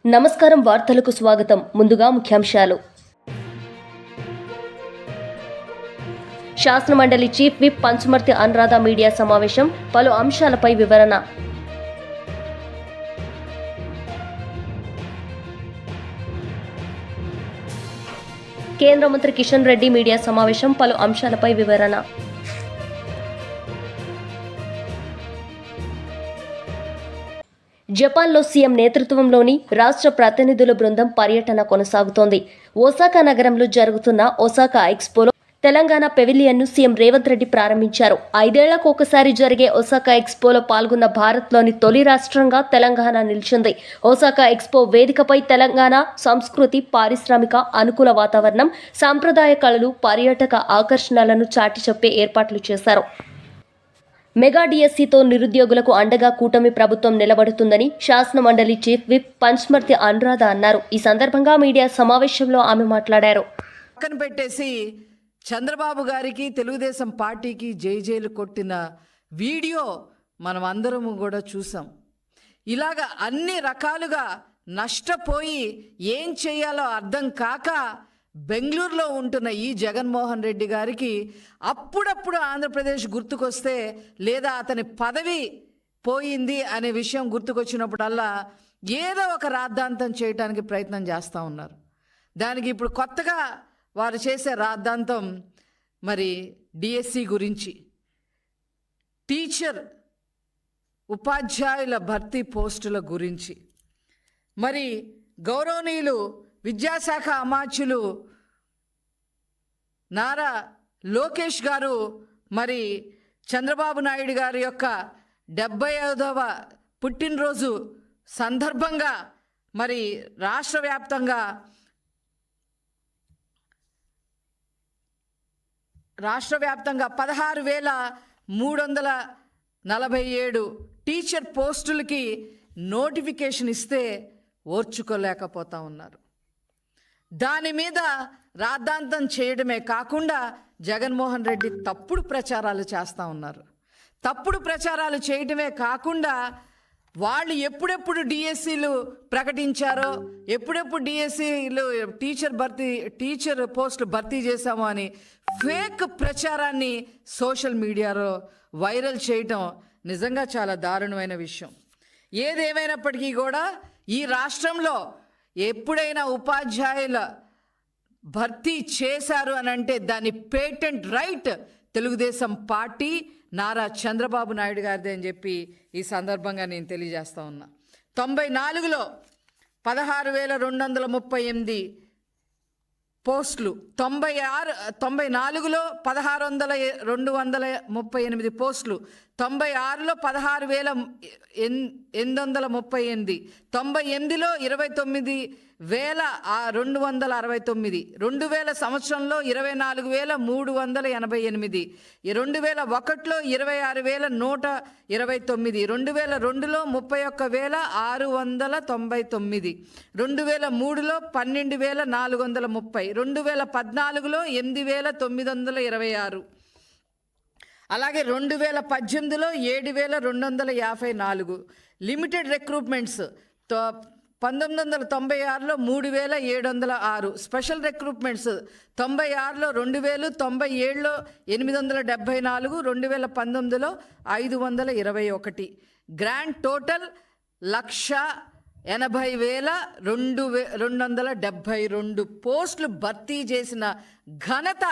నమస్కారం వార్తలకు స్వాగతం. ముందుగా ముఖ్యాంశాలు. శాసనమండలి chief whip Panchumarthi Anuradha media సమావేశం, పలు అంశాలపై వివరణ. కేంద్ర మంత్రి కిషన్ రెడ్డి మీడియా సమావేశం, పలు అంశాలపై వివరణ. జపాన్లో సీఎం నేతృత్వంలోని రాష్ట్ర ప్రతినిధుల బృందం పర్యటన కొనసాగుతోంది. ఒసాకా నగరంలో జరుగుతున్న ఒసాకా ఎక్స్పోలో తెలంగాణ పెవిలియన్ను సీఎం రేవంత్ రెడ్డి ప్రారంభించారు. 5 ఏళ్లకు ఒకసారి జరిగే ఒసాకా ఎక్స్పోలో పాల్గొన్న భారత్లోని తొలి రాష్ట్రంగా తెలంగాణ నిలిచింది. ఒసాకా ఎక్స్పో వేదికపై తెలంగాణ సంస్కృతి, పారిశ్రామిక అనుకూల వాతావరణం, సాంప్రదాయ కళలు, పర్యాటక ఆకర్షణలను చాటి చెప్పే ఏర్పాట్లు చేశారు. మెగా డిఎస్సితో నిరుద్యోగులకు అండగా కూటమి ప్రభుత్వం నిలబడుతుందని శాసనమండలి చీఫ్ విప్ పంచుమర్తి అనురాధ అన్నారు. ఈ సందర్భంగా మీడియా సమావేశంలో ఆమె మాట్లాడారు. పక్కన పెట్టేసి చంద్రబాబు గారికి, తెలుగుదేశం పార్టీకి జైలు కొట్టిన వీడియో మనం అందరము కూడా చూసాం. ఇలాగ అన్ని రకాలుగా నష్టపోయి ఏం చేయాలో అర్థం కాక బెంగళూరులో ఉంటున్న ఈ జగన్మోహన్ రెడ్డి గారికి అప్పుడప్పుడు ఆంధ్రప్రదేశ్ గుర్తుకొస్తే, లేదా అతని పదవి పోయింది అనే విషయం గుర్తుకొచ్చినప్పుడల్లా ఏదో ఒక రాద్ధాంతం చేయడానికి ప్రయత్నం చేస్తూ ఉన్నారు. దానికి ఇప్పుడు కొత్తగా వారు చేసే రాద్ధాంతం మరి డిఎస్సి గురించి, టీచర్ ఉపాధ్యాయుల భర్తీ పోస్టుల గురించి. మరి గౌరవనీయులు విద్యాశాఖ అమాత్యులు నారా లోకేష్ గారు మరి చంద్రబాబు నాయుడు గారి యొక్క 75వ పుట్టినరోజు సందర్భంగా మరి రాష్ట్ర వ్యాప్తంగా 16,347 టీచర్ పోస్టులకి నోటిఫికేషన్ ఇస్తే ఓర్చుకోలేకపోతా ఉన్నారు. దాని మీద రాద్ధాంతం చేయడమే కాకుండా జగన్మోహన్ రెడ్డి తప్పుడు ప్రచారాలు చేస్తూ ఉన్నారు. తప్పుడు ప్రచారాలు చేయడమే కాకుండా వాళ్ళు ఎప్పుడెప్పుడు డిఎస్సీలు ప్రకటించారో, ఎప్పుడెప్పుడు డిఎస్సీలు టీచర్ పోస్టులు భర్తీ చేశామో అని ఫేక్ ప్రచారాన్ని సోషల్ మీడియాలో వైరల్ చేయటం నిజంగా చాలా దారుణమైన విషయం. ఏదేమైనప్పటికీ కూడా ఈ రాష్ట్రంలో ఎప్పుడైనా ఉపాధ్యాయుల భర్తీ చేశారు అని అంటే దాని patent right Telugu Desam party, Nara Chandrababu Naidu గారిదే అని చెప్పి ఈ సందర్భంగా నేను తెలియజేస్తా ఉన్నా. 94లో 16,238 పోస్టులు, 94లో 16,238 పోస్టులు, 96లో 16,838, 98లో 29,269, 2000 సంవత్సరంలో 24,388, 2001లో 26,129, 2002లో 31,699, 2003లో 12,430, 2014లో 8,926, అలాగే 2018లో 7,254. లిమిటెడ్ రిక్రూట్మెంట్స్ 1996లో 3,706, స్పెషల్ రిక్రూట్మెంట్స్ 96లో 2,000, 97లో 874, 2019లో 521. గ్రాండ్ టోటల్ 1,80,272 పోస్టులు భర్తీ చేసిన ఘనత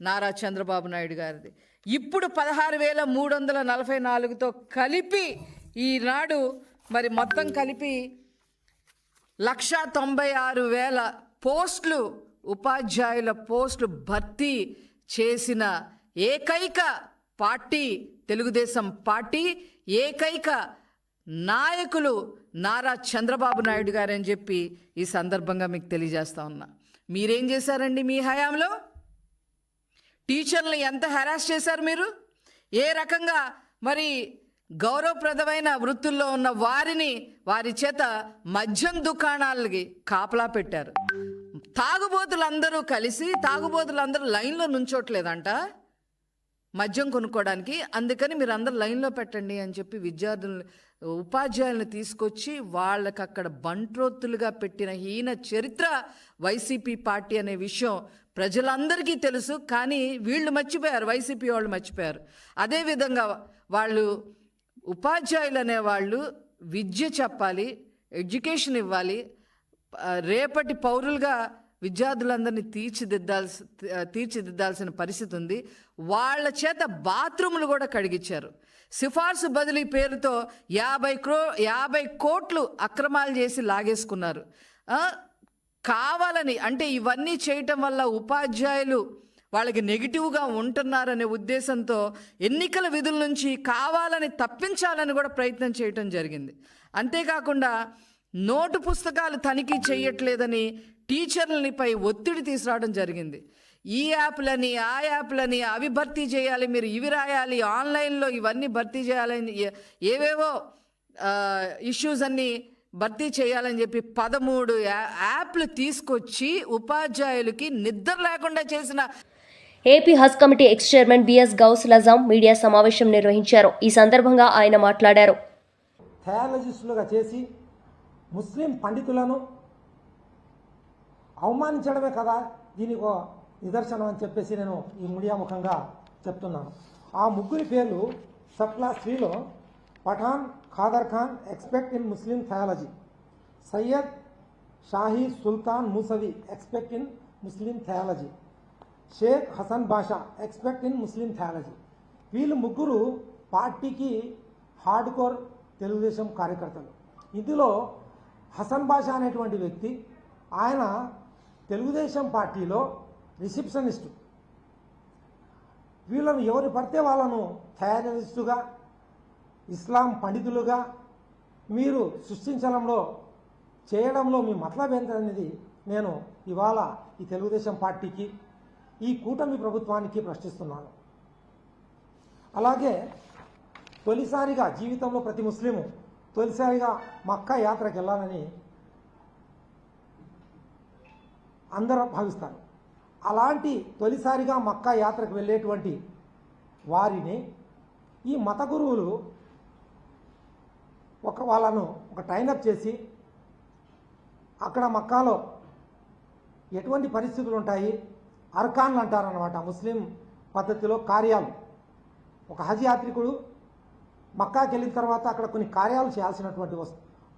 నారా చంద్రబాబు నాయుడు గారిది. ఇప్పుడు 16,344తో కలిపి ఈనాడు మరి మొత్తం కలిపి 1,96,000 పోస్టులు, ఉపాధ్యాయుల పోస్టులు భర్తీ చేసిన ఏకైక పార్టీ తెలుగుదేశం పార్టీ, ఏకైక నాయకులు నారా చంద్రబాబు నాయుడు గారు అని చెప్పి ఈ సందర్భంగా మీకు తెలియజేస్తా ఉన్నా. మీరేం చేశారండి మీ హయాంలో? టీచర్లు ఎంత హెరాస్ చేశారు మీరు? ఏ రకంగా మరి గౌరవప్రదమైన వృత్తుల్లో ఉన్న వారి చేత మద్యం దుకాణాలకి కాపలా పెట్టారు. తాగుబోతులందరూ లైన్లో నుంచోట్లేదంట. మద్యం కొనుక్కోవడానికి. అందుకని మీరు అందరు లైన్లో పెట్టండి అని చెప్పి విద్యార్థులను, ఉపాధ్యాయులను తీసుకొచ్చి వాళ్ళకి అక్కడ బంట్రోత్తులుగా పెట్టిన హీన చరిత్ర వైసీపీ పార్టీ అనే విషయం ప్రజలందరికీ తెలుసు. కానీ వీళ్ళు మర్చిపోయారు, వైసీపీ వాళ్ళు మర్చిపోయారు. అదేవిధంగా వాళ్ళు ఉపాధ్యాయులు అనేవాళ్ళు విద్య చెప్పాలి, ఎడ్యుకేషన్ ఇవ్వాలి, రేపటి పౌరులుగా విద్యార్థులందరినీ తీర్చిదిద్దాల్సిన పరిస్థితి ఉంది. వాళ్ళ చేత బాత్రూములు కూడా కడిగించారు. సిఫార్సు బదిలీ పేరుతో 50 కోట్లు అక్రమాలు చేసి లాగేసుకున్నారు. కావాలని, అంటే ఇవన్నీ చేయటం వల్ల ఉపాధ్యాయులు వాళ్ళకి నెగిటివ్గా ఉంటున్నారనే ఉద్దేశంతో ఎన్నికల విధుల నుంచి కావాలని తప్పించాలని కూడా ప్రయత్నం చేయటం జరిగింది. అంతేకాకుండా నోటు పుస్తకాలు తనిఖీ చేయట్లేదని టీచర్లపై ఒత్తిడి తీసుకురావడం జరిగింది. ఈ యాప్లని, ఆ యాప్లని, అవి భర్తీ చేయాలి, మీరు ఇవి రాయాలి, ఆన్లైన్లో ఇవన్నీ భర్తీ చేయాలని, ఏవేవో ఇష్యూస్ అన్నీ భర్తీ చేయాలని చెప్పి 13 యాప్లు తీసుకొచ్చి ఉపాధ్యాయులకి నిద్ర లేకుండా చేసిన AP Haj committee ex chairman BS Ghouse Lazam media సమావేశం నిర్వహించారు. ఈ సందర్భంగా ఆయన మాట్లాడారు. థయాలజిస్టులుగా చేసి ముస్లిం పండితులను అవమానించడమే కదా దీనికి నిదర్శనం అని చెప్పేసి నేను ఈ మీడియా ముఖంగా చెప్తున్నాను. ఆ ముగ్గురి పేర్లు సబ్ క్లాస్ 3లో Pathan Khader Khan expert in Muslim theology, Syed Shahi Sultan Moosavi expert in Muslim theology, Sheikh Hasan Basha expert in Muslim theology. వీళ్ళు ముగ్గురు పార్టీకి హార్డ్ కోర్ తెలుగుదేశం కార్యకర్తలు. ఇందులో హసన్ బాషా అనేటువంటి వ్యక్తి, ఆయన తెలుగుదేశం పార్టీలో రిసెప్షనిస్టు. వీళ్ళను ఎవరు పడితే వాళ్ళను థయాలజిస్టుగా, ఇస్లాం పండితులుగా మీరు సృష్టించడంలో చేయడంలో మీ మతలబ్ ఏంటనేది నేను ఇవాళ ఈ తెలుగుదేశం పార్టీకి, ఈ కూటమి ప్రభుత్వానికి ప్రశ్నిస్తున్నాను. అలాగే తొలిసారిగా జీవితంలో ప్రతి ముస్లిము తొలిసారిగా మక్కా యాత్రకు వెళ్ళాలని అందరూ భావిస్తారు. అలాంటి తొలిసారిగా మక్కా యాత్రకు వెళ్ళేటువంటి వారిని ఈ మత గురువులు వాళ్ళను ఒక ట్రైనప్ చేసి అక్కడ మక్కాలో ఎటువంటి పరిస్థితులు ఉంటాయి, అర్కాన్లు అంటారన్నమాట ముస్లిం పద్ధతిలో కార్యాలు. ఒక హజ్ యాత్రికుడు మక్కాకి వెళ్ళిన తర్వాత అక్కడ కొన్ని కార్యాలు చేయాల్సినటువంటి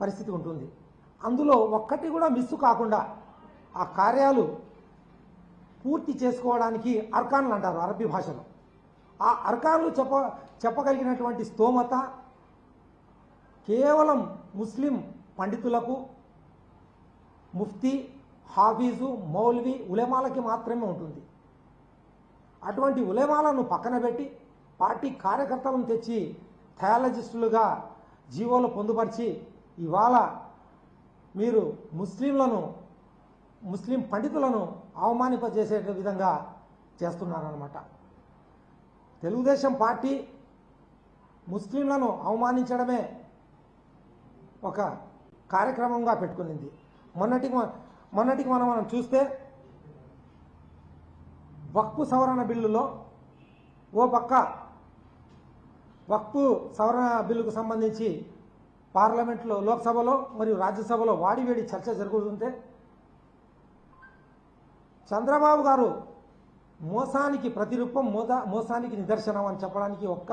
పరిస్థితి ఉంటుంది. అందులో ఒక్కటి కూడా మిస్ కాకుండా ఆ కార్యాలు పూర్తి చేసుకోవడానికి అర్కాన్లు అంటారు అరబీ భాషలో. ఆ అర్కాన్లు చెప్పగలిగినటువంటి స్తోమత కేవలం ముస్లిం పండితులకు, ముఫ్తీ, హాఫీజు, మౌల్వీ, ఉలెమాలకి మాత్రమే ఉంటుంది. అటువంటి ఉలెమాలను పక్కన పెట్టి పార్టీ కార్యకర్తలను తెచ్చి థయాలజిస్టులుగా జీవోలు పొందుపరిచి ఇవాళ మీరు ముస్లిం పండితులను అవమానింపజేసే విధంగా చేస్తున్నారన్నమాట. తెలుగుదేశం పార్టీ ముస్లింలను అవమానించడమే ఒక కార్యక్రమంగా పెట్టుకునింది. మొన్నటికి మనం చూస్తే వక్ఫ్ సవరణ బిల్లులో ఓ పక్క వక్ఫ్ సవరణ బిల్లుకు సంబంధించి పార్లమెంట్లో, లోక్సభలో మరియు రాజ్యసభలో వాడివేడి చర్చ జరుగుతుంటే చంద్రబాబు గారు మోసానికి ప్రతిరూపం, మోసానికి నిదర్శనం అని చెప్పడానికి ఒక్క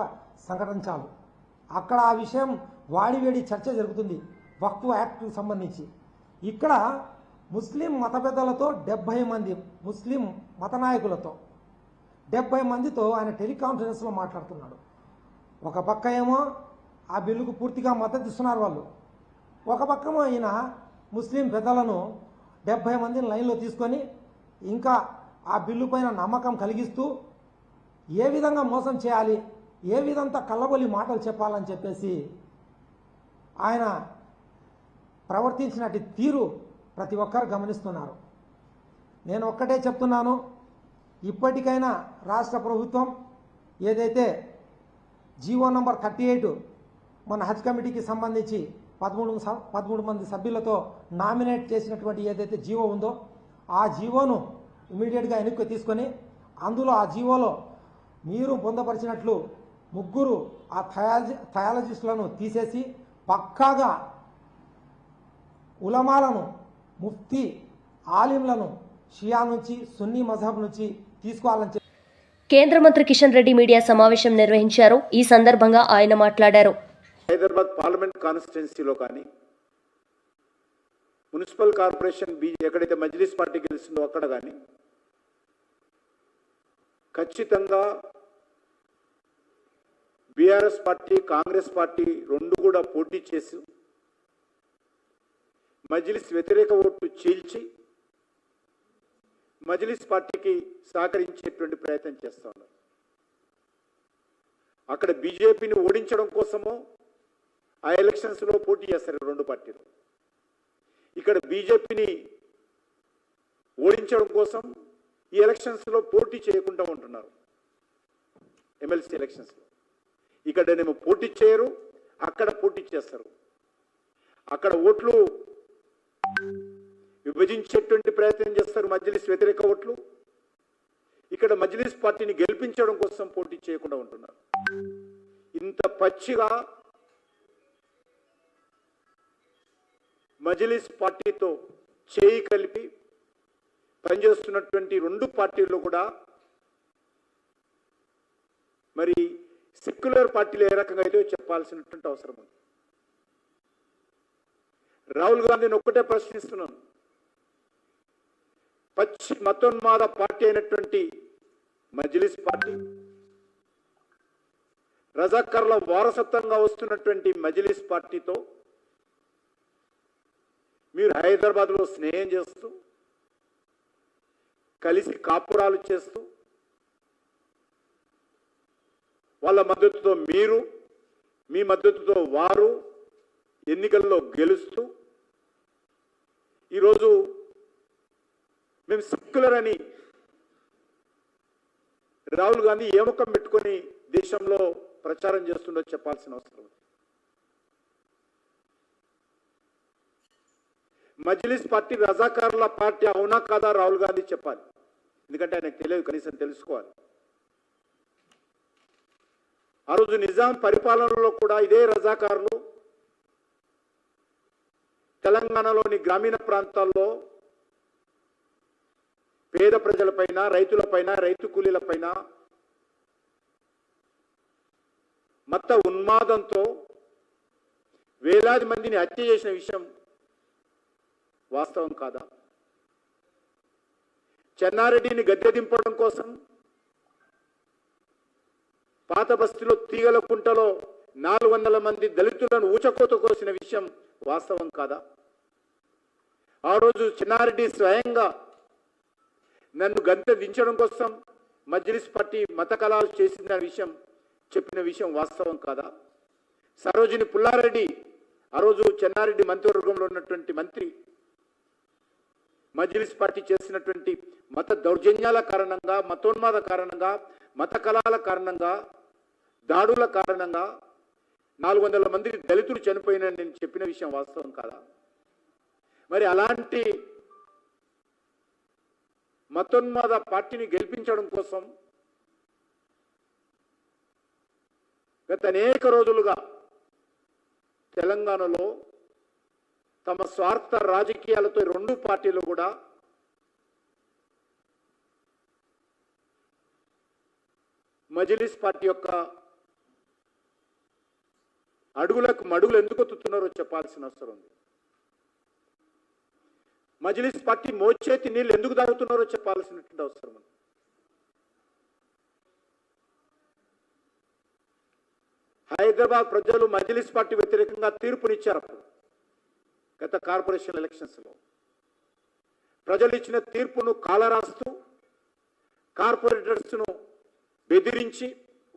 సంఘటన చాలు. అక్కడ ఆ విషయం వాడివేడి చర్చ జరుగుతుంది వక్ఫ్ యాక్ట్కు సంబంధించి. ఇక్కడ ముస్లిం మత పెద్దలతో 70 మంది ముస్లిం మత నాయకులతో 70 మందితో ఆయన టెలికాన్ఫరెన్స్లో మాట్లాడుతున్నాడు. ఒక పక్క ఏమో ఆ బిల్లుకు పూర్తిగా మద్దతు ఇస్తున్నారు వాళ్ళు, ఒక పక్కమో ఈయన ముస్లిం పెద్దలను 70 మందిని లైన్లో తీసుకొని ఇంకా ఆ బిల్లు పైన నమ్మకం కలిగిస్తూ ఏ విధంగా మోసం చేయాలి, ఏ విధంగా కళ్ళబొల్లి మాటలు చెప్పాలని చెప్పేసి ఆయన ప్రవర్తించినట్టు తీరు ప్రతి ఒక్కరు గమనిస్తున్నారు. నేను ఒక్కటే చెప్తున్నాను, ఇప్పటికైనా రాష్ట్ర ప్రభుత్వం ఏదైతే జీవో నంబర్ 38 మన హజ్ కమిటీకి సంబంధించి 13 మంది సభ్యులతో నామినేట్ చేసినటువంటి ఏదైతే జీవో ఉందో ఆ జీవోను ఇమీడియట్గా వెనక్కి తీసుకొని అందులో ఆ జీవోలో మీరు పొందపరిచినట్లు ముగ్గురు ఆ థయాలజిస్టులను తీసేసి పక్కాగా ఉలమాలను, ముఫ్తీ, ఆలింలను షియా నుంచి, సున్నీ మజహబ్ నుంచి తీసుకోవాలని కేంద్ర మంత్రి కిషన్ రెడ్డి మీడియా సమావేశం నిర్వహించారు. ఈ సందర్భంగా ఆయన మాట్లాడారు. హైదరాబాద్ పార్లమెంట్ కాన్స్టిట్యున్సీలో కానీ, మున్సిపల్ కార్పొరేషన్ ఎక్కడైతే మజ్లిస్ పార్టీ గెలిచిందో అక్కడ కానీ ఖచ్చితంగా బీఆర్ఎస్ పార్టీ, కాంగ్రెస్ పార్టీ రెండు కూడా పోటీ చేసి మజ్లిస్ వ్యతిరేక ఓట్లు చీల్చి మజ్లిస్ పార్టీకి సహకరించేటువంటి ప్రయత్నం చేస్తా ఉన్నారు. అక్కడ బీజేపీని ఓడించడం కోసమో ఆ ఎలక్షన్స్లో పోటీ చేస్తారు రెండు పార్టీలు. ఇక్కడ బీజేపీని ఓడించడం కోసం ఈ ఎలక్షన్స్లో పోటీ చేయకుండా ఉంటున్నారు. ఎమ్మెల్సీ ఎలక్షన్స్లో ఇక్కడనేమో పోటీ చేయరు, అక్కడ పోటీ చేస్తారు. అక్కడ ఓట్లు విభజించేటువంటి ప్రయత్నం చేస్తారు, మజ్లిస్ వ్యతిరేక ఓట్లు. ఇక్కడ మజ్లిస్ పార్టీని గెలిపించడం కోసం పోటీ చేయకుండా ఉంటున్నారు. ఇంత పచ్చిగా మజ్లిస్ పార్టీతో చేయి కలిపి పనిచేస్తున్నటువంటి రెండు పార్టీల్లో కూడా మరి సెక్యులర్ పార్టీలు ఏ రకంగా అయితే చెప్పాల్సినటువంటి అవసరం ఉంది. రాహుల్ గాంధీని ఒక్కటే ప్రశ్నిస్తున్నాను, పచ్చి మతోన్మాద పార్టీ అయినటువంటి మజ్లిస్ పార్టీ, రజాకర్ల వారసత్వంగా వస్తున్నటువంటి మజ్లిస్ పార్టీతో మీరు హైదరాబాద్లో స్నేహం చేస్తూ, కలిసి కాపురాలు చేస్తూ, వాళ్ళ మద్దతుతో మీరు, మీ మద్దతుతో వారు ఎన్నికల్లో గెలుస్తూ ఈరోజు మేము సెక్యులర్ అని రాహుల్ గాంధీ ఏ ముఖం పెట్టుకొని దేశంలో ప్రచారం చేస్తుండో చెప్పాల్సిన అవసరం ఉంది. మజ్లిస్ పార్టీ రజాకారుల పార్టీ అవునా కాదా రాహుల్ గాంధీ చెప్పాలి. ఎందుకంటే ఆయనకు తెలియదు, కనీసం తెలుసుకోవాలి. ఆ రోజు నిజాం పరిపాలనలో కూడా ఇదే రజాకారులు తెలంగాణలోని గ్రామీణ ప్రాంతాల్లో పేద ప్రజలపైన, రైతులపైన, రైతు కూలీలపైన మత ఉన్మాదంతో వేలాది మందిని హత్య చేసిన విషయం వాస్తవం కాదా? చెన్నారెడ్డిని గద్దె దింపడం కోసం పాత బస్తీలో తీగలకుంటలో 400 మంది దళితులను ఊచకోత కోసిన విషయం వాస్తవం కాదా? ఆ రోజు చెన్నారెడ్డి స్వయంగా నన్ను గద్దె దించడం కోసం మజ్లిస్ పార్టీ మత కలాలు చేసిన విషయం చెప్పిన విషయం వాస్తవం కాదా? సరోజిని పుల్లారెడ్డి ఆ రోజు చెన్నారెడ్డి మంత్రివర్గంలో ఉన్నటువంటి మంత్రి మజ్లిస్ పార్టీ చేసినటువంటి మత దౌర్జన్యాల కారణంగా, మతోన్మాద కారణంగా, మత కళాల కారణంగా, దాడుల కారణంగా 400 మంది దళితులు చనిపోయినని నేను చెప్పిన విషయం వాస్తవం కాదా? మరి అలాంటి మతోన్మాద పార్టీని గెలిపించడం కోసం గత అనేక రోజులుగా తెలంగాణలో తమ స్వార్థ రాజకీయాలతో రెండు పార్టీలు కూడా మజ్లిస్ పార్టీ యొక్క అడుగులకు మడుగులు ఎందుకు ఒత్తుతున్నారో చెప్పాల్సిన అవసరం ఉంది. మజ్లిస్ పార్టీ మోచేతి నీళ్ళు ఎందుకు తాగుతున్నారో చెప్పాల్సినటువంటి అవసరం ఉంది. హైదరాబాద్ ప్రజలు మజ్లిస్ పార్టీ వ్యతిరేకంగా తీర్పునిచ్చారు. అప్పుడు గత కార్పొరేషన్ ఎలక్షన్స్లో ప్రజలు ఇచ్చిన తీర్పును కాలరాస్తూ కార్పొరేటర్స్ను బెదిరించి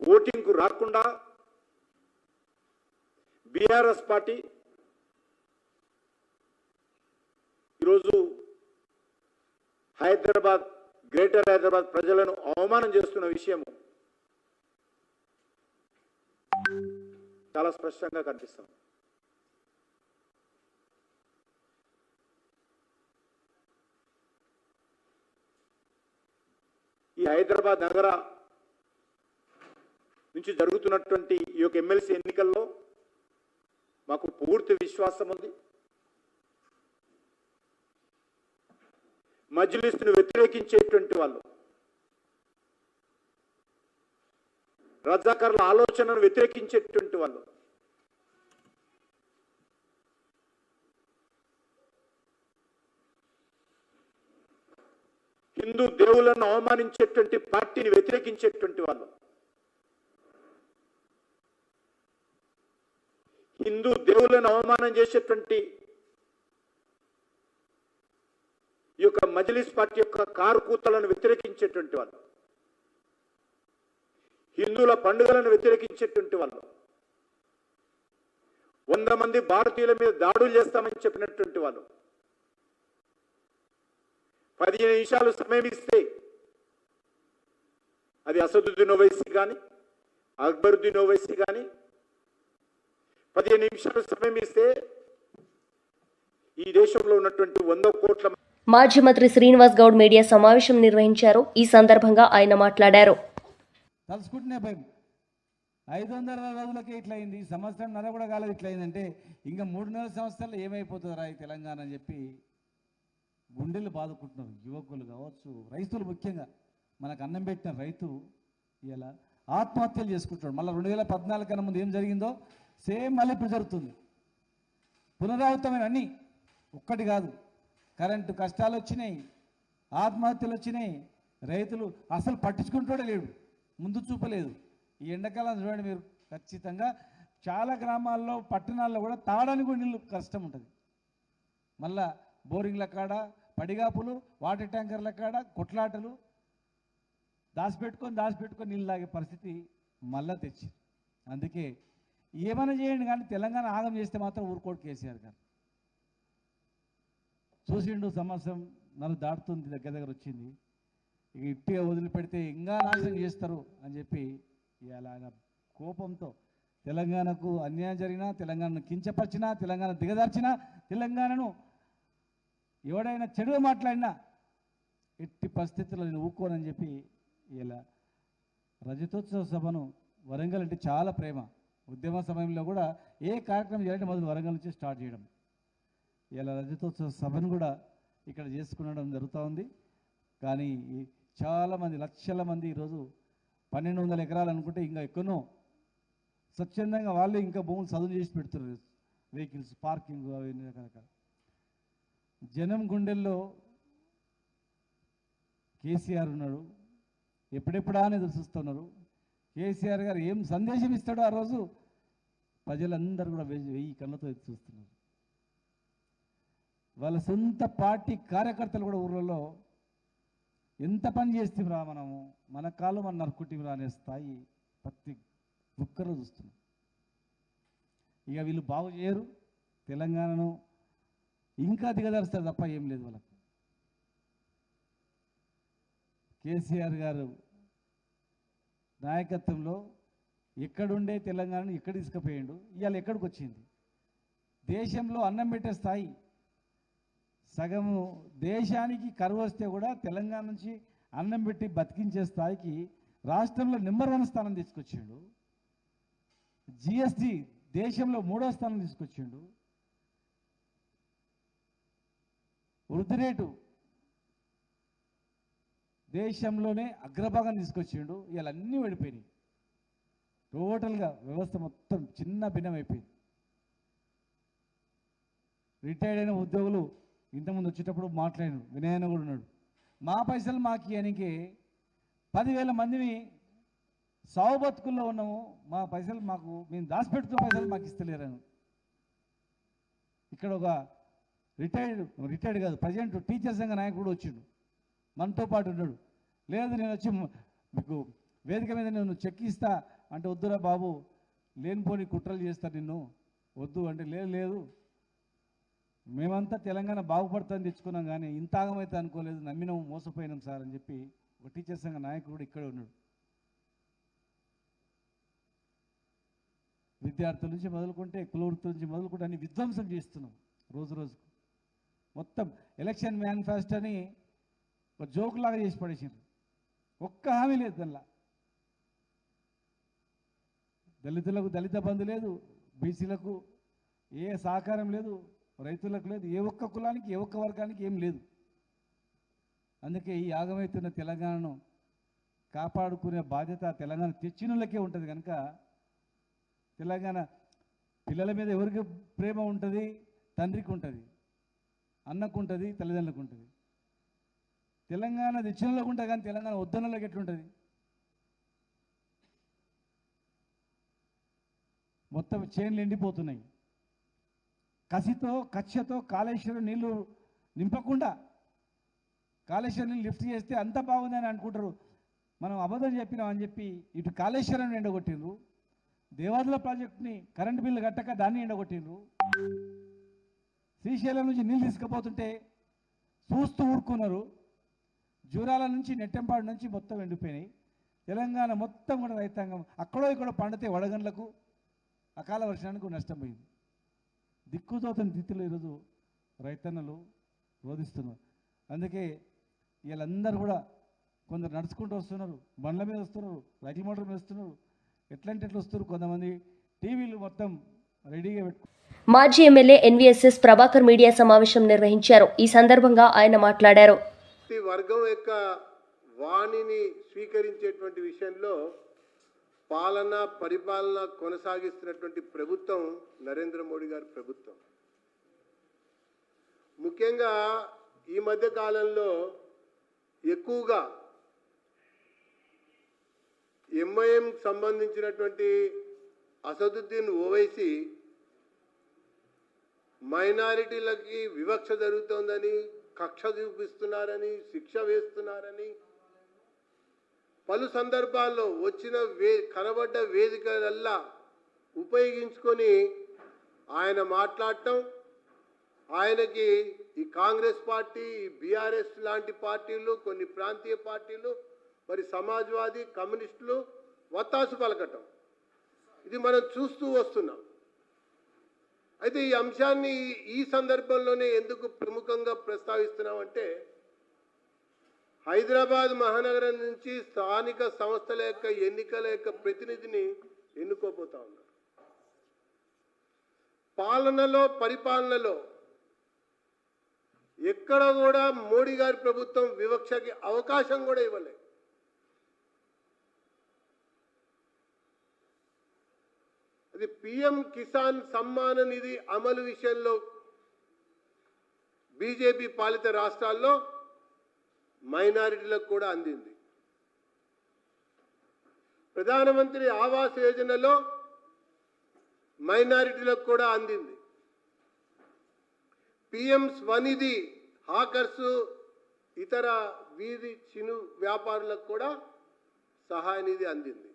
ఓటింగ్కు రాకుండా బీఆర్ఎస్ పార్టీ ఈరోజు హైదరాబాద్, గ్రేటర్ హైదరాబాద్ ప్రజలను అవమానం చేస్తున్న విషయం చాలా స్పష్టంగా కనిపిస్తుంది. ఈ హైదరాబాద్ నగర నుంచి జరుగుతున్నటువంటి ఈ యొక్క ఎమ్మెల్సీ ఎన్నికల్లో మాకు పూర్తి విశ్వాసం ఉంది. మజ్లిస్ను వ్యతిరేకించేటువంటి వాళ్ళు, రజాకారుల ఆలోచనను వ్యతిరేకించేటువంటి వాళ్ళు, హిందూ దేవులను అవమానించేటువంటి పార్టీని వ్యతిరేకించేటువంటి వాళ్ళు, హిందూ దేవులను అవమానం చేసేటువంటి ఈ యొక్క మజ్లిస్ పార్టీ యొక్క కారుకూతలను వ్యతిరేకించేటువంటి వాళ్ళు, హిందువుల పండుగలను వ్యతిరేకించేటువంటి వాళ్ళు, 100 మంది భారతీయుల మీద దాడులు చేస్తామని చెప్పినటువంటి వాళ్ళు, 15 నిమిషాలు సమయం ఇస్తే అది అసదుద్దీన్ ఓవైసీ కానీ అక్బరుద్దీన్ ఓవైసీ కానీ 15 నిమిషాలు సమయం ఇస్తే ఈ దేశంలో ఉన్నటువంటి 100 కోట్ల మాజీ మంత్రి శ్రీనివాస్ గౌడ్ మీడియా సమావేశం నిర్వహించారు. ఈ సందర్భంగా ఆయన మాట్లాడారు. తలుసుకుంటున్నా భయం 500 రోజులకే ఇట్లా అయింది, సంవత్సరం నెల కూడా కాలేదు ఇట్లా అయిందంటే ఇంకా 3 సంవత్సరాలు ఏమైపోతుందిరా ఈ తెలంగాణ అని చెప్పి గుండెలు బాదుకుంటున్నారు. యువకులు కావచ్చు, రైతులు, ముఖ్యంగా మనకు అన్నం పెట్టిన రైతు ఇలా ఆత్మహత్యలు చేసుకుంటున్నాడు. మళ్ళీ 2014 కన్నా ముందు ఏం జరిగిందో సేమ్ మళ్ళీ ఇప్పుడు జరుగుతుంది. పునరావృతమైన అన్నీ, ఒక్కటి కాదు. కరెంటు కష్టాలు వచ్చినాయి, ఆత్మహత్యలు వచ్చినాయి, రైతులు అసలు పట్టించుకుంటూనే లేడు, ముందు చూపలేదు. ఈ ఎండాకాలం చూడండి మీరు, ఖచ్చితంగా చాలా గ్రామాల్లో పట్టణాల్లో కూడా తాగడానికి కూడా నీళ్ళు కష్టం ఉంటుంది. మళ్ళా బోరింగ్ల కాడ పడిగాపులు, వాటర్ ట్యాంకర్ల కాడ కొట్లాటలు, దాచిపెట్టుకొని నీళ్ళు తాగే పరిస్థితి మళ్ళా తెచ్చి. అందుకే ఏమైనా చేయండి కానీ తెలంగాణ ఆగం చేస్తే మాత్రం ఊరుకోడు కేసీఆర్ గారు. చూసిండు సంవత్సరం నన్ను దాటుతుంది, దగ్గర వచ్చింది, ఇక ఇట్టిగా వదిలిపెడితే ఇంకా నాశనం చేస్తారు అని చెప్పి ఇలాగ కోపంతో తెలంగాణకు అన్యాయం జరిగినా, తెలంగాణను కించపరిచినా, తెలంగాణ దిగదార్చినా, తెలంగాణను ఎవడైనా చెడుగా మాట్లాడినా ఎట్టి పరిస్థితుల్లో నేను ఊరుకోనని చెప్పి ఇలా రజతోత్సవ సభను, వరంగల్ అంటే చాలా ప్రేమ, ఉద్యమ సమయంలో కూడా ఏ కార్యక్రమం చేయాలంటే మొదలు వరంగల్ నుంచి స్టార్ట్ చేయడం. ఇలా రజతోత్సవ సభను కూడా ఇక్కడ చేసుకునడం జరుగుతూ ఉంది. కానీ చాలామంది, లక్షల మంది ఈరోజు 1200 ఎకరాలు అనుకుంటే ఇంకా ఎక్కడో స్వచ్ఛందంగా వాళ్ళే ఇంకా భూములు చదువు చేసి పెడుతున్నారు, వెహికల్స్ పార్కింగ్ అవన్నీ రకరకాల. జనం గుండెల్లో కేసీఆర్ ఉన్నాడు, ఎప్పుడెప్పుడా అని ఎదురు చూస్తున్నారు. కేసీఆర్ గారు ఏం సందేశం ఇస్తాడో ఆ రోజు ప్రజలందరూ కూడా 1000 కళ్ళతో ఎదురు చూస్తున్నారు. వాళ్ళ సొంత పార్టీ కార్యకర్తలు కూడా ఊళ్ళలో ఎంత పని చేస్తాంరా మనము, మన కాలు మన నరుకుంటాంరా అనే స్థాయి ప్రతి ఒక్కరూ చూస్తున్నాం. ఇక వీళ్ళు బాగు చేయరు, తెలంగాణను ఇంకా దిగదరుస్తారు తప్ప ఏం లేదు వాళ్ళకు. కేసీఆర్ గారు నాయకత్వంలో ఎక్కడుండే తెలంగాణను ఎక్కడ తీసుకుపోయిండు, ఇవాళ ఎక్కడికి వచ్చింది. దేశంలో అన్నం పెట్టే స్థాయి, సగము దేశానికి కరువు వస్తే కూడా తెలంగాణ నుంచి అన్నం పెట్టి బతికించే స్థాయికి రాష్ట్రంలో నెంబర్ 1 స్థానం తీసుకొచ్చిండు. జిఎస్టీ దేశంలో 3వ స్థానం తీసుకొచ్చిండు. వృద్ధి రేటు దేశంలోనే అగ్రభాగం తీసుకొచ్చిండు. ఇలా అన్నీ పడిపోయినాయి. టోటల్గా వ్యవస్థ మొత్తం చిన్న భిన్నం అయిపోయింది. రిటైర్డ్ అయిన ఉద్యోగులు ఇంతకుముందు వచ్చేటప్పుడు మాట్లాడారు, వినయన కూడా ఉన్నాడు, మా పైసలు మాకు ఇయనికి 10,000 మందిని సావు బతుకుల్లో ఉన్నాము, మా పైసలు మాకు, మేము దాచిపెడుతున్న పైసలు మాకు ఇస్తలేరని. ఇక్కడ ఒక రిటైర్డ్ కాదు, ప్రజెంట్ టీచర్ సంఘ నాయకుడు వచ్చిండు, మనతో పాటు ఉన్నాడు. లేదు నేను వచ్చి మీకు వేదిక మీద నేను చెక్ ఇస్తా అంటే, వద్దురా బాబు లేనిపోని కుట్రలు చేస్తా నిన్ను, వద్దు అంటే, లేదు మేమంతా తెలంగాణ బాగుపడుతుందని తెచ్చుకున్నాం కానీ ఇంత ఆగమైతే అనుకోలేదు, నమ్మినాం, మోసపోయినాం సార్ అని చెప్పి ఒక టీచర్ సంఘ నాయకుడు ఇక్కడే ఉన్నాడు. విద్యార్థుల నుంచి మొదలుకుంటే, కులవృత్తుల నుంచి మొదలుకుంటే అన్ని విధ్వంసం చేస్తున్నాం రోజు రోజుకు. మొత్తం ఎలక్షన్ మేనిఫెస్టోని ఒక జోకులాగా చేసి పడేసారు, ఒక్క హామీ లేదు దానిలో. దళితులకు దళిత బంధు లేదు, బీసీలకు ఏ సహకారం లేదు, రైతులకు లేదు, ఏ ఒక్క కులానికి ఏ ఒక్క వర్గానికి ఏం లేదు. అందుకే ఈ ఆగమవుతున్న తెలంగాణను కాపాడుకునే బాధ్యత తెలంగాణ తెచ్చినోళ్ళకే ఉంటుంది. కనుక తెలంగాణ పిల్లల మీద ఎవరికి ప్రేమ ఉంటుంది? తండ్రికి ఉంటుంది, అన్నకు ఉంటుంది, తల్లిదండ్రులకు ఉంటుంది. తెలంగాణ తెచ్చినోళ్ళకు ఉంటుంది, కానీ తెలంగాణ వద్దనోళ్ళకి ఎట్లుంటుంది? మొత్తం చేన్లు ఎండిపోతున్నాయి. కసితో కక్షతో కాళేశ్వరం నీళ్లు నింపకుండా కాళేశ్వరం నీళ్ళు లిఫ్ట్ చేస్తే అంత బాగుందని అనుకుంటారు. మనం అబద్ధం చెప్పినామని చెప్పి ఇటు కాళేశ్వరం ఎండగొట్టిండ్రు, దేవాదుల ప్రాజెక్టుని కరెంటు బిల్లు కట్టక దాన్ని ఎండగొట్టిండ్రు, శ్రీశైలం నుంచి నీళ్ళు తీసుకుపోతుంటే చూస్తూ ఊరుకున్నారు, జూరాల నుంచి నెట్టెంపాడు నుంచి మొత్తం ఎండిపోయినాయి. తెలంగాణ మొత్తం కూడా రైతాంగం అక్కడో ఇక్కడ పండితే వడగండ్లకు అకాల వర్షానికి నష్టం పోయింది. దిక్కుతోతని స్థితిలో ఈరోజు రైతన్నలు రోధిస్తున్నారు. అందుకే వీళ్ళందరూ కూడా కొందరు నడుచుకుంటూ వస్తున్నారు, బండ్ల మీద వస్తున్నారు, రైతు మోటార్ మీద వస్తున్నారు, ఎట్లా వస్తున్నారు. కొంతమంది టీవీలు మొత్తం రెడీగా పెట్టుకు. మాజీ ఎమ్మెల్యే ఎన్వీఎస్ఎస్ ప్రభాకర్ మీడియా సమావేశం నిర్వహించారు. ఈ సందర్భంగా ఆయన మాట్లాడారు. వర్గం యొక్క వాణిని స్వీకరించేటువంటి విషయంలో పాలన పరిపాలన కొనసాగిస్తున్నటువంటి ప్రభుత్వం నరేంద్ర మోడీ గారి ప్రభుత్వం. ముఖ్యంగా ఈ మధ్య కాలంలో ఎక్కువగా ఎంఐఎం సంబంధించినటువంటి అసదుద్దీన్ ఓవైసీ మైనారిటీలకి వివక్ష జరుగుతోందని, కక్ష చూపిస్తున్నారని, శిక్ష వేస్తున్నారని పలు సందర్భాల్లో వచ్చిన కనబడ్డ వేదికలల్లా ఉపయోగించుకొని ఆయన మాట్లాడటం, ఆయనకి ఈ కాంగ్రెస్ పార్టీ, ఈ బీఆర్ఎస్ లాంటి పార్టీలు, కొన్ని ప్రాంతీయ పార్టీలు, మరి సమాజ్వాదీ, కమ్యూనిస్టులు వత్తాసు పలకటం, ఇది మనం చూస్తూ వస్తున్నాం. అయితే ఈ అంశాన్ని ఈ సందర్భంలోనే ఎందుకు ప్రముఖంగా ప్రస్తావిస్తున్నామంటే, హైదరాబాద్ మహానగరం నుంచి స్థానిక సంస్థల యొక్క ఎన్నికల యొక్క ప్రతినిధిని ఎన్నుకోబోతా ఉన్నారు. పాలనలో పరిపాలనలో ఎక్కడ కూడా మోడీ గారి ప్రభుత్వం వివక్షకి అవకాశం కూడా ఇవ్వలేదు. అది పిఎం కిసాన్ సమ్మాన్ నిధి అమలు విషయంలో బీజేపీ పాలిత రాష్ట్రాల్లో మైనారిటీలకు కూడా అందింది. ప్రధానమంత్రి ఆవాస్ యోజనలో మైనారిటీలకు కూడా అందింది. పిఎం స్వనిధి హాకర్స్, ఇతర వీధి చిను వ్యాపారులకు కూడా సహాయ నిధి అందింది.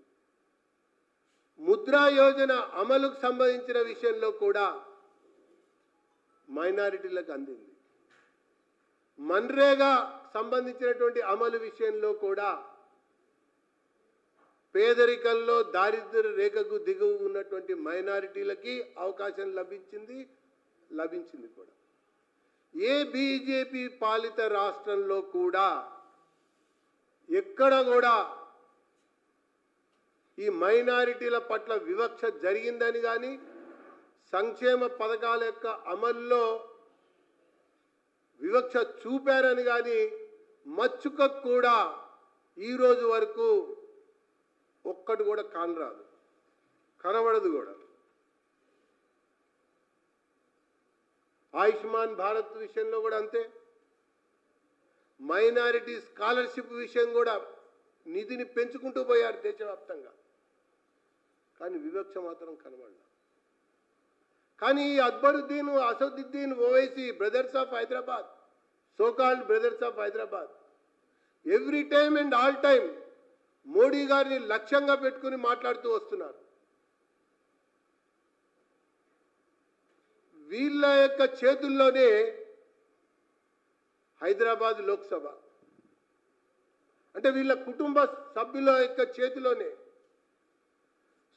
ముద్రా యోజన అమలుకు సంబంధించిన విషయంలో కూడా మైనారిటీలకు అందింది. మన్రేగా సంబంధించినటువంటి అమలు విషయంలో కూడా పేదరికంలో దారిద్ర్య రేఖకు దిగువ ఉన్నటువంటి మైనారిటీలకి అవకాశం లభించింది కూడా. ఏ బీజేపీ పాలిత రాష్ట్రంలో కూడా ఎక్కడ కూడా ఈ మైనారిటీల పట్ల వివక్ష జరిగిందని కానీ, సంక్షేమ పథకాల యొక్క అమల్లో వివక్ష చూపారని కానీ మచ్చుక కూడా ఈరోజు వరకు ఒక్కటి కూడా కానరాదు, కనబడదు కూడా. ఆయుష్మాన్ భారత్ విషయంలో కూడా అంతే. మైనారిటీ స్కాలర్షిప్ విషయం కూడా నిధిని పెంచుకుంటూ పోయారు దేశవ్యాప్తంగా, కానీ వివక్ష మాత్రం కనబడలేదు. కానీ Akbaruddin, Asaduddin Owaisi, brothers of Hyderabad, so called brothers of Hyderabad, every time and all time Modi గారిని లక్ష్యంగా పెట్టుకుని మాట్లాడుతూ వస్తున్నారు. వీళ్ళ యొక్క చేతుల్లోనే హైదరాబాద్ లోక్సభ, అంటే వీళ్ళ కుటుంబ సభ్యుల యొక్క చేతిలోనే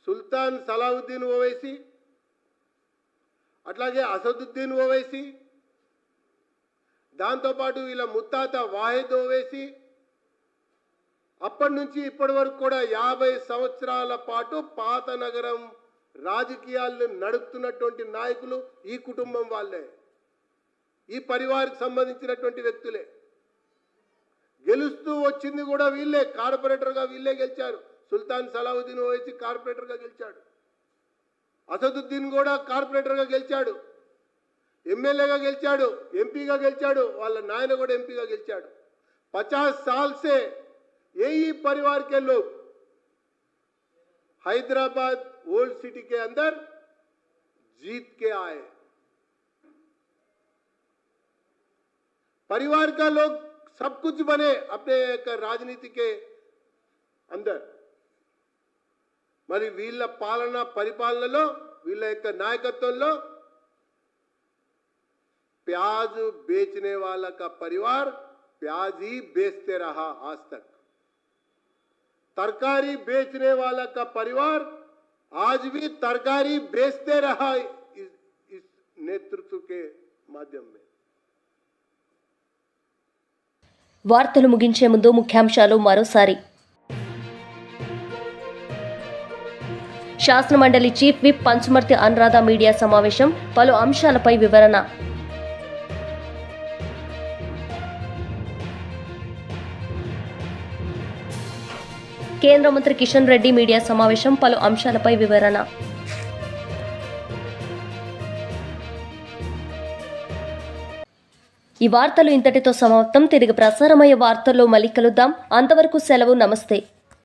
సుల్తాన్ సలావుద్దీన్ ఓవైసీ, అట్లాగే అసదుద్దీన్ ఓవైసీ, దాంతోపాటు వీళ్ళ ముత్తాత వాహిద్ ఓవైసీ, అప్పటి నుంచి ఇప్పటి వరకు కూడా 50 సంవత్సరాల పాటు పాత నగరం రాజకీయాలను నడుపుతున్నటువంటి నాయకులు ఈ కుటుంబం వాళ్ళే, ఈ పరివారికి సంబంధించినటువంటి వ్యక్తులే. గెలుస్తూ వచ్చింది కూడా వీళ్ళే, కార్పొరేటర్గా వీళ్ళే గెలిచారు. సుల్తాన్ సలావుద్దీన్ ఓవైసీ కార్పొరేటర్గా గెలిచాడు, అసదుద్దీన్ కూడా కార్పొరేటర్గా గెలిచాడు, ఎమ్మెల్యేగా గెలిచాడు, ఎంపీగా గెలిచాడు, వాళ్ళ నాయన కూడా ఎంపీగా గెలిచాడు. 50 साल से यही परिवार के लोग हैदराबाद ओल्ड सिटी के अंदर जीत के आए. परिवार का लोग सब कुछ बने अपने एक राजनीति के अंदर. మరి వీళ్ళ పాలన పరిపాలనలో వీళ్ళ యొక్క నాయకత్వంలో प्याज बेचने वाला का परिवार प्याज ही बेचते रहा आज तक. तरकारी बेचने वाला का परिवार आज भी तरकारी बेचते रहा इस नेतृत्व के माध्यम में. వార్తలు ముగించే ముందు ముఖ్యాంశాలు మరోసారి. శాసనమండలి chief whip Panchumarthi Anuradha media సమావేశం, పలు అంశాలపై వివరణ. కేంద్ర మంత్రి కిషన్ రెడ్డి మీడియా సమావేశం, పలు అంశాలపై వివరణ. ఈ వార్తలు ఇంతటితో సమాప్తం. తిరిగి ప్రసారమయ్యే వార్తల్లో మళ్ళీ కలుద్దాం. అంతవరకు సెలవు. నమస్తే.